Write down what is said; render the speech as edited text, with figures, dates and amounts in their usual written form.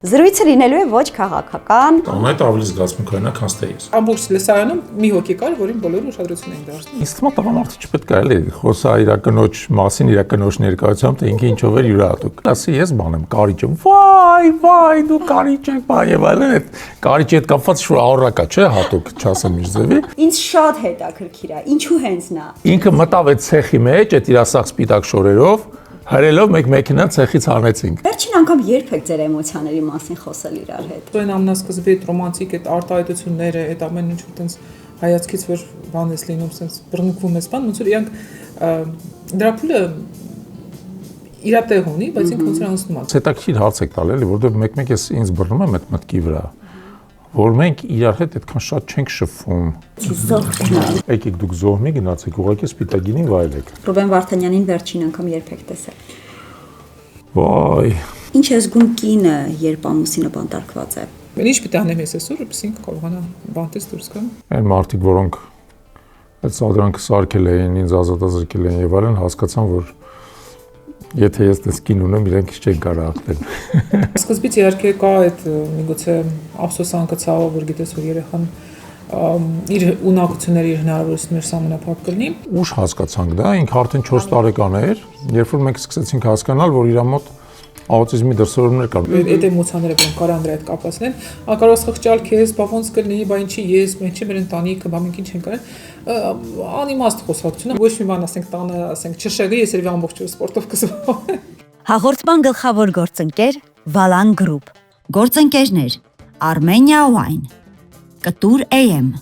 Զրույցը լինելու է ոչ քաղաքական։ Այդ ավելի զգացմունքային է, քան ստեյս։ Ամբողջ լսարանում մի հոգի կար, որին բոլորը ուշադրություն էին դարձնում։ Իսկ թվում է տղամարդը չպետք է էլի խոսա իր կնոջ մասին, իր կնոջ ներկայությամբ, թե ինքը ինչով էր յուրահատուկ։ Ասի ես բան եմ, կարիճ եմ։ Վայ, դու կարիճ ես, բայ եւ այլն այդ կարիճի հետ կապված շուտ առակա, չէ, հատուկ, չասեմ իր ձևի։ Ինձ շատ հետաքրքիր է, ինչու հենց նա։ Ինքը մտավ այդ ցեխի մեջ, այդ իր ասած սպիտակ շորերով, հրելով մեկ մեքենա ցեխից հանեցինք։ Վերջին անգամ երբ եք ձեր էմոցիաների մասին խոսել իրար հետ։ Այն ամենասկզբի այդ ռոմանտիկ այդ արտահայտությունները, այդ ամեն ինչ որ տենց հայացքից որ բան էս լինում, տենց բռնկվում ես բան, ոնց որ իրանք դրա փուլը իր տեղ ունի, բայց ինքը ոնց որ անցնում է։ Հետաքրքիր հարց եք տալ էլի, որովհետեւ մեկ-մեկ ես ինձ բռնում եմ այդ մտքի վրա, որ մենք իրար հետ այդքան շատ չենք շփվում։ Եկեք դուք զոհմի գնացեք, ուղղակի սպիտակինին վայելեք։ Ռուբեն Վարդանյանին վերջին անգամ երբ եք տեսել։ Վայ։ Ինչ է զգում կինը, երբ ամուսինը բանտարկված է։ Ինչ պիտի անեմ ես այսօր, որպեսզի ինքը կարողանա բանտից դուրս գա։ Այն մարդիկ, որոնք այդ սադրանքը սարքել էին, ինձ ազատազրկել էին եւ այլն, հասկացան, որ եթե ես դες կին ունեմ, իրենք չեն կարող ախտել։ Սկզբից իհարկե կա այդ միգուցե ափսոսանքը ցավը, որ գիտես որ երեխան իր ունակությունների իր հնարավորությունների սահմանափակ կլինի։ Ուշ հասկացանք դա, ինքը արդեն 4 տարեկան էր, երբ որ մենք սկսեցինք հասկանալ, որ իր մոտ աուտիզմի դրսևորումներ կան։ Այդ էմոցիաները որ կարան դրա հետ կապված լինեն, կարող խղճալ քեզ, բա ոնց կլինի, բա ինչի ես, մենք չի մեր ընտանիքը, բա մենք ինչ ենք արել։ Անիմաստ խոսակցությունը, ոչ մի բան ասենք տանը, ասենք չշեղի, ես երևի ամբողջ օրը սպորտով կզբաղվեմ։ Հաղորդման գլխավոր գործընկեր Valan Group, գործընկերներ Armenia Wine, Կտուր AM